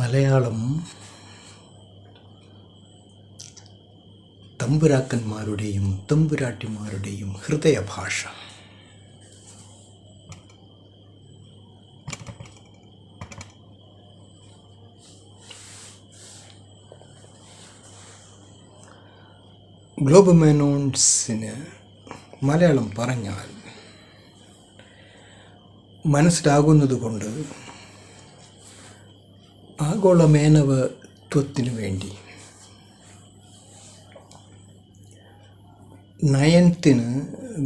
Malayalam തമ്പുരാക്കന്മാരുടെയും തമ്പുരാട്ടിമാരുടെയും ഹൃദയഭാഷ. Globe മെനോൻസിന് Malayalam പറഞ്ഞാൽ മനസ്സിലാകുന്നതുകൊണ്ട് ആഗോള മേനവത്വത്തിനു വേണ്ടി 9th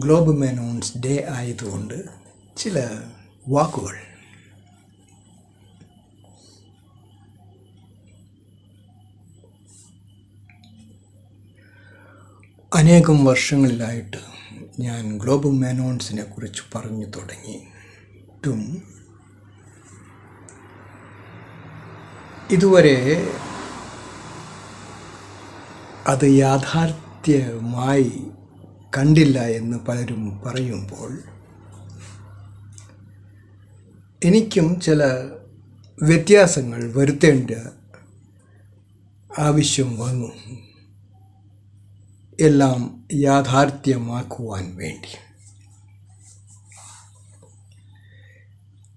ഗ്ലോബ് മെനോൻസ് ഡേ ആയതുകൊണ്ട് ചില വാക്കുകൾ. അനേകം വർഷങ്ങളിലായിട്ട് ഞാൻ ഗ്ലോബ് മെനോൻസിനെ കുറിച്ച് പറഞ്ഞു തുടങ്ങിയിട്ടും ഇതുവരെ അത് യാഥാർത്ഥ്യമായി കണ്ടില്ല എന്ന് പലരും പറയുമ്പോൾ എനിക്കും ചില വ്യത്യാസങ്ങൾ വരുത്തേണ്ട ആവശ്യം വന്നു, എല്ലാം യാഥാർത്ഥ്യമാക്കുവാൻ വേണ്ടി.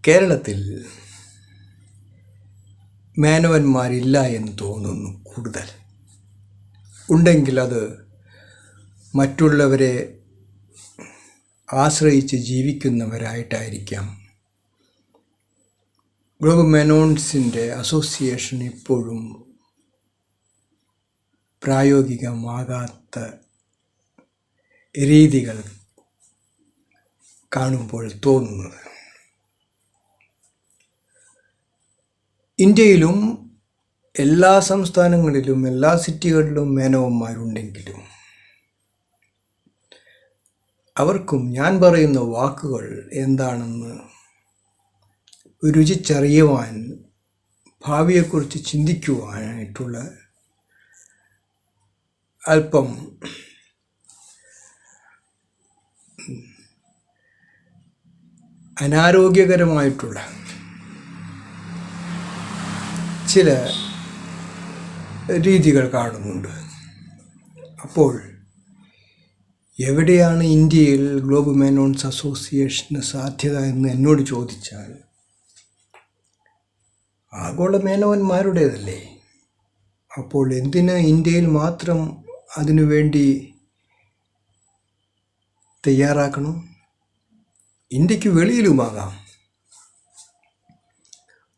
കേരളത്തിൽ മേനവന്മാരില്ല എന്ന് തോന്നുന്നു. കൂടുതൽ ഉണ്ടെങ്കിൽ അത് മറ്റുള്ളവരെ ആശ്രയിച്ച് ജീവിക്കുന്നവരായിട്ടായിരിക്കാം. ഗ്ലോബ് മെനോൻസിൻ്റെ അസോസിയേഷൻ ഇപ്പോഴും പ്രായോഗികമാകാത്ത രീതികൾ കാണുമ്പോൾ തോന്നുന്നത്. ഇന്ത്യയിലും എല്ലാ സംസ്ഥാനങ്ങളിലും എല്ലാ സിറ്റികളിലും മേനവന്മാരുണ്ടെങ്കിലും അവർക്കും ഞാൻ പറയുന്ന വാക്കുകൾ എന്താണെന്ന് രുചിച്ചറിയുവാൻ, ഭാവിയെക്കുറിച്ച് ചിന്തിക്കുവാനായിട്ടുള്ള അല്പം അനാരോഗ്യകരമായിട്ടുള്ള ചില രീതികൾ കാണുന്നുണ്ട്. അപ്പോൾ എവിടെയാണ് ഇന്ത്യയിൽ ഗ്ലോബ് മെനോൻസ് അസോസിയേഷന് സാധ്യത എന്ന് എന്നോട് ചോദിച്ചാൽ, ആഗോള മേനവന്മാരുടേതല്ലേ. അപ്പോൾ എന്തിന് ഇന്ത്യയിൽ മാത്രം അതിനുവേണ്ടി തയ്യാറാക്കണം? ഇന്ത്യക്ക് വെളിയിലുമാകാം.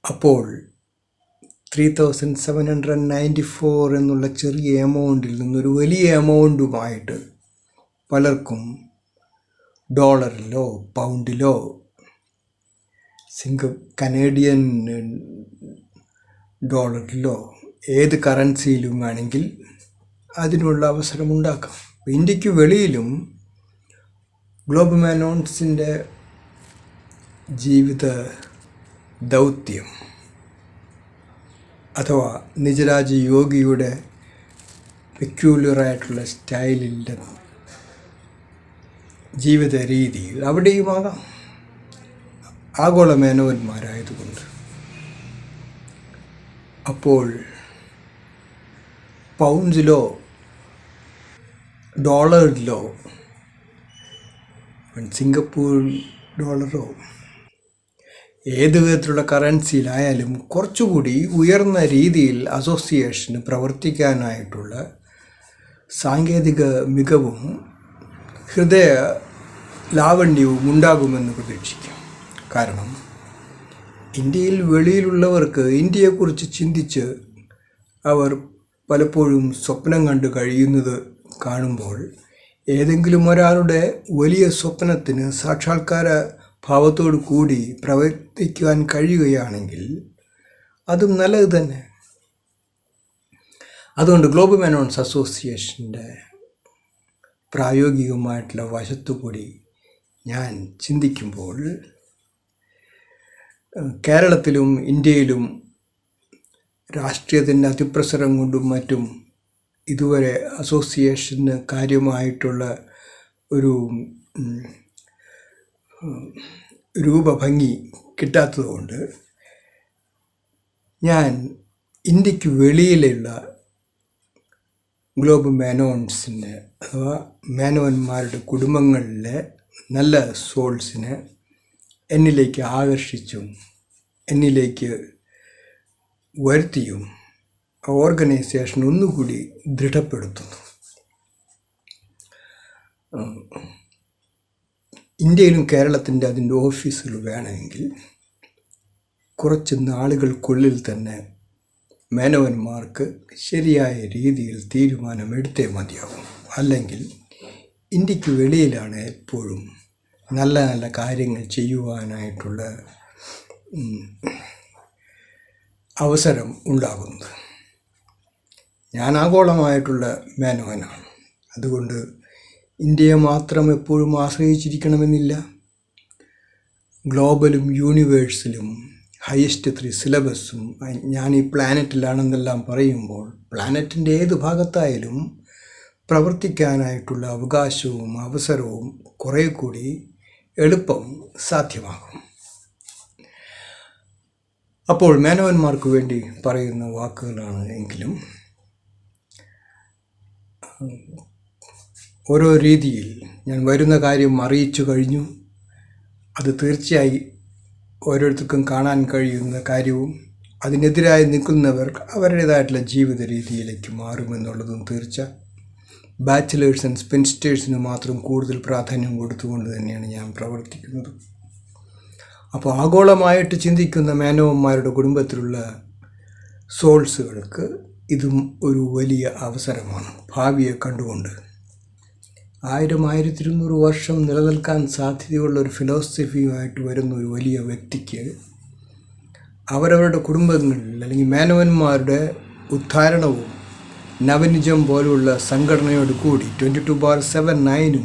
അപ്പോൾ 3794 എന്നുള്ള ചെറിയ എമൗണ്ടിൽ നിന്നൊരു വലിയ എമൗണ്ടുമായിട്ട് പലർക്കും ഡോളറിലോ പൗണ്ടിലോ കനേഡിയൻ ഡോളറിലോ ഏത് കറൻസിയിലും വേണമെങ്കിൽ അതിനുള്ള അവസരമുണ്ടാക്കാം. ഇന്ത്യക്ക് വെളിയിലും ഗ്ലോബ് മെനോൻസിൻ്റെ ജീവിത ദൗത്യം അഥവാ നിജരാജ് യോഗിയുടെ പെക്യൂലറായിട്ടുള്ള സ്റ്റൈലിൻ്റെ ജീവിത രീതിയിൽ അവിടെയുമാകാം, ആഗോള മേനവന്മാരായതുകൊണ്ട്. അപ്പോൾ പൗണ്ട്സിലോ ഡോളറിലോ സിംഗപ്പൂർ ഡോളറോ ഏത് വിധത്തിലുള്ള കറൻസിയിലായാലും കുറച്ചുകൂടി ഉയർന്ന രീതിയിൽ അസോസിയേഷന് പ്രവർത്തിക്കാനായിട്ടുള്ള സാങ്കേതിക മികവും ഹൃദയ ലാവണ്യവും ഉണ്ടാകുമെന്ന് പ്രതീക്ഷിക്കാം. കാരണം ഇന്ത്യയിൽ വെളിയിലുള്ളവർക്ക് ഇന്ത്യയെക്കുറിച്ച് ചിന്തിച്ച് അവർ പലപ്പോഴും സ്വപ്നം കണ്ട് കഴിയുന്നത് കാണുമ്പോൾ ഏതെങ്കിലും ഒരാളുടെ വലിയ സ്വപ്നത്തിന് സാക്ഷാത്കാര ഭാവത്തോടു കൂടി പ്രവർത്തിക്കുവാൻ കഴിയുകയാണെങ്കിൽ അതും നല്ലത് തന്നെ. അതുകൊണ്ട് ഗ്ലോബ് മെനോൻസ് അസോസിയേഷൻ്റെ പ്രായോഗികമായിട്ടുള്ള വശത്തുകൂടി ഞാൻ ചിന്തിക്കുമ്പോൾ കേരളത്തിലും ഇന്ത്യയിലും രാഷ്ട്രീയത്തിൻ്റെ അതിപ്രസരം കൊണ്ടും മറ്റും ഇതുവരെ അസോസിയേഷന് കാര്യമായിട്ടുള്ള ഒരു രൂപഭംഗി കിട്ടാത്തതുകൊണ്ട് ഞാൻ ഇന്ത്യക്ക് വെളിയിലുള്ള ഗ്ലോബ് മാനോൺസിന് അഥവാ മാനോന്മാരുടെ കുടുംബങ്ങളിലെ നല്ല സോൾസിനെ എന്നിലേക്ക് ആകർഷിച്ചും എന്നിലേക്ക് വരുത്തിയും ഓർഗനൈസേഷൻ ഒന്നുകൂടി ദൃഢപ്പെടുത്തുന്നു. ഇന്ത്യയിലും കേരളത്തിൻ്റെ അതിൻ്റെ ഓഫീസുകൾ വേണമെങ്കിൽ കുറച്ച് നാളുകൾക്കുള്ളിൽ തന്നെ മേനോന്മാർക്ക് ശരിയായ രീതിയിൽ തീരുമാനമെടുത്തേ മതിയാകും. അല്ലെങ്കിൽ ഇന്ത്യക്ക് വെളിയിലാണ് എപ്പോഴും നല്ല നല്ല കാര്യങ്ങൾ ചെയ്യുവാനായിട്ടുള്ള അവസരം ഉണ്ടാകുന്നത്. ഞാൻ ആഗോളമായിട്ടുള്ള മേനോനാണ്. അതുകൊണ്ട് ഇന്ത്യയെ മാത്രം എപ്പോഴും ആശ്രയിച്ചിരിക്കണമെന്നില്ല. ഗ്ലോബലും യൂണിവേഴ്സിലും ഹയസ്റ്റ് 3 സിലബസും ഞാൻ ഈ പ്ലാനറ്റിലാണെന്നെല്ലാം പറയുമ്പോൾ പ്ലാനറ്റിൻ്റെ ഏത് ഭാഗത്തായാലും പ്രവർത്തിക്കാനായിട്ടുള്ള അവകാശവും അവസരവും കുറേ കൂടി എളുപ്പം സാധ്യമാകും. അപ്പോൾ മേനോന്മാർക്ക് വേണ്ടി പറയുന്ന വാക്കുകളാണ് എങ്കിലും ഓരോ രീതിയിൽ ഞാൻ വരുന്ന കാര്യം അറിയിച്ചു കഴിഞ്ഞു. അത് തീർച്ചയായി ഓരോരുത്തർക്കും കാണാൻ കഴിയുന്ന കാര്യവും അതിനെതിരായി നിൽക്കുന്നവർ അവരുടേതായിട്ടുള്ള ജീവിത രീതിയിലേക്ക് മാറുമെന്നുള്ളതും തീർച്ച. ബാച്ചിലേഴ്സ് ആൻഡ് സ്പിൻസ്റ്റേഴ്സിന് മാത്രം കൂടുതൽ പ്രാധാന്യം കൊടുത്തുകൊണ്ട് തന്നെയാണ് ഞാൻ പ്രവർത്തിക്കുന്നത്. അപ്പോൾ ആഗോളമായിട്ട് ചിന്തിക്കുന്ന മേനോന്മാരുടെ കുടുംബത്തിലുള്ള സോൾസുകൾക്ക് ഇതും ഒരു വലിയ അവസരമാണ്. ഭാവിയെ കണ്ടുകൊണ്ട് 1000-1200 വർഷം നിലനിൽക്കാൻ സാധ്യതയുള്ള ഒരു ഫിലോസഫിയുമായിട്ട് വരുന്ന ഒരു വലിയ വ്യക്തിക്ക് അവരവരുടെ കുടുംബങ്ങളിൽ അല്ലെങ്കിൽ മേനോന്മാരുടെ ഉദ്ധാരണവും നവനിജം പോലുള്ള സംഘടനയോട് കൂടി 22/7/9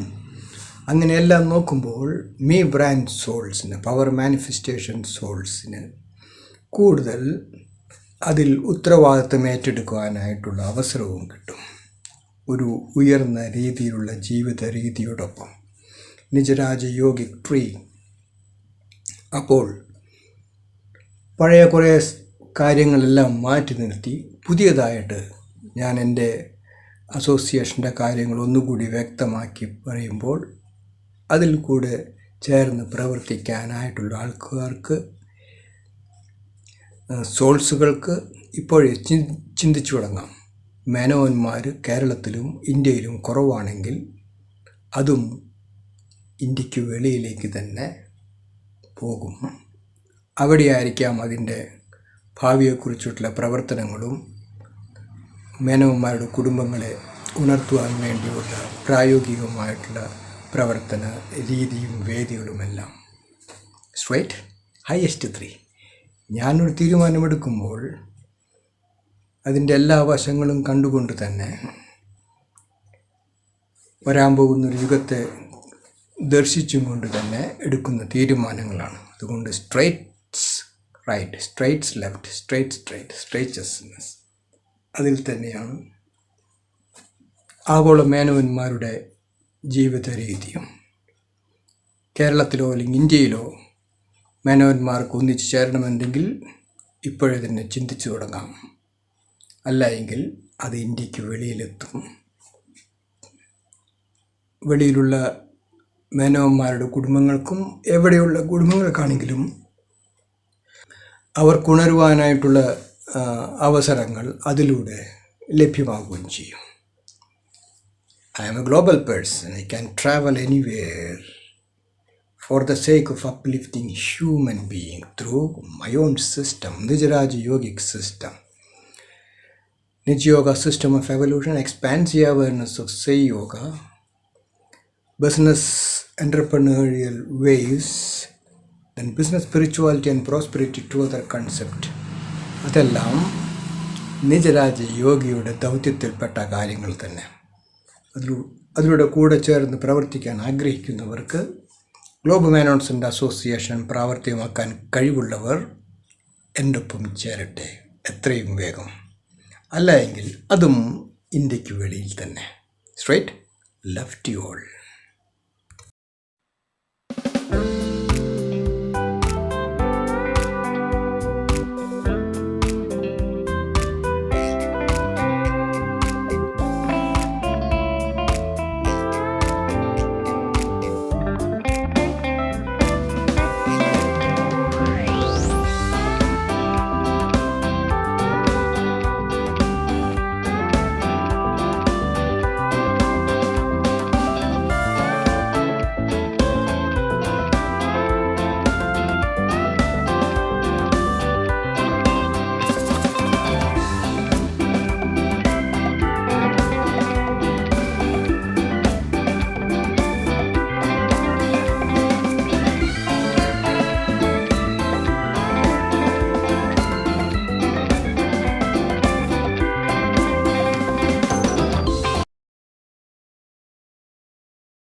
അങ്ങനെയെല്ലാം നോക്കുമ്പോൾ ബ്രാൻഡ് സോൾസിന് പവർ മാനിഫെസ്റ്റേഷൻ സോൾസിന് കൂടുതൽ അതിൽ ഉത്തരവാദിത്തം ഏറ്റെടുക്കുവാനായിട്ടുള്ള അവസരവും കിട്ടും. ഒരു ഉയർന്ന രീതിയിലുള്ള ജീവിത രീതിയോടൊപ്പം നിജരാജ യോഗിക് ട്രീ. അപ്പോൾ പഴയ കുറേ കാര്യങ്ങളെല്ലാം മാറ്റി നിർത്തി പുതിയതായിട്ട് ഞാൻ എൻ്റെ അസോസിയേഷൻ്റെ കാര്യങ്ങൾ ഒന്നുകൂടി വ്യക്തമാക്കി പറയുമ്പോൾ അതിൽ കൂടെ ചേർന്ന് പ്രവർത്തിക്കാനായിട്ടുള്ള ആൾക്കാർക്ക് സോൾസുകൾക്ക് ഇപ്പോഴേ ചിന്തിച്ചു തുടങ്ങാം. മേനോന്മാർ കേരളത്തിലും ഇന്ത്യയിലും കുറവാണെങ്കിൽ അതും ഇന്ത്യക്ക് വെളിയിലേക്ക് തന്നെ പോകും. അവിടെയായിരിക്കാം അതിൻ്റെ ഭാവിയെക്കുറിച്ചിട്ടുള്ള പ്രവർത്തനങ്ങളും മേനോന്മാരുടെ കുടുംബങ്ങളെ ഉണർത്തുവാൻ വേണ്ടിയുള്ള പ്രായോഗികമായിട്ടുള്ള പ്രവർത്തന രീതിയും വേദികളുമെല്ലാം. സ്ട്രൈറ്റ് ഹയസ്റ്റ് 3 ഞാനൊരു തീരുമാനമെടുക്കുമ്പോൾ അതിൻ്റെ എല്ലാ വശങ്ങളും കണ്ടുകൊണ്ട് തന്നെ വരാൻ പോകുന്നൊരു യുഗത്തെ ദർശിച്ചും കൊണ്ട് തന്നെ എടുക്കുന്ന തീരുമാനങ്ങളാണ്. അതുകൊണ്ട് സ്ട്രൈറ്റ്സ് റൈറ്റ്, സ്ട്രൈറ്റ്സ് ലെഫ്റ്റ്, സ്ട്രൈറ്റ്സസ്നെസ് അതിൽ തന്നെയാണ് ആഗോള മേനോന്മാരുടെ ജീവിത രീതിയും. കേരളത്തിലോ അല്ലെങ്കിൽ ഇന്ത്യയിലോ മേനോന്മാർക്ക് ഒന്നിച്ചു ചേരണമെന്നുണ്ടെങ്കിൽ ഇപ്പോഴേ തന്നെ ചിന്തിച്ചു തുടങ്ങാം. അല്ല എങ്കിൽ അത് ഇന്ത്യക്ക് വെളിയിലെത്തും. വെളിയിലുള്ള മേനോന്മാരുടെ കുടുംബങ്ങൾക്കും എവിടെയുള്ള കുടുംബങ്ങൾക്കാണെങ്കിലും അവർക്കുണരുവാനായിട്ടുള്ള അവസരങ്ങൾ അതിലൂടെ ലഭ്യമാകുകയും ചെയ്യും. I am a global person. I can travel anywhere for the sake of uplifting human being through my own system, Nijaraja Yogic system. Nij Yoga system of evolution expands the awareness of Sai Yoga, business entrepreneurial ways, then business spirituality and prosperity to other concept. അതെല്ലാം നിജരാജ യോഗിയുടെ ദൗത്യത്തിൽപ്പെട്ട കാര്യങ്ങൾ തന്നെ. അതിലൂടെ കൂടെ ചേർന്ന് പ്രവർത്തിക്കാൻ ആഗ്രഹിക്കുന്നവർക്ക് globe മാനോൺസിൻ്റെ association പ്രാവർത്തികമാക്കാൻ കഴിവുള്ളവർ എൻ്റെ ഒപ്പം ചേരട്ടെ എത്രയും വേഗം. അല്ല എങ്കിൽ അതും ഇന്ത്യക്ക് വെളിയിൽ തന്നെ. Straight left you all.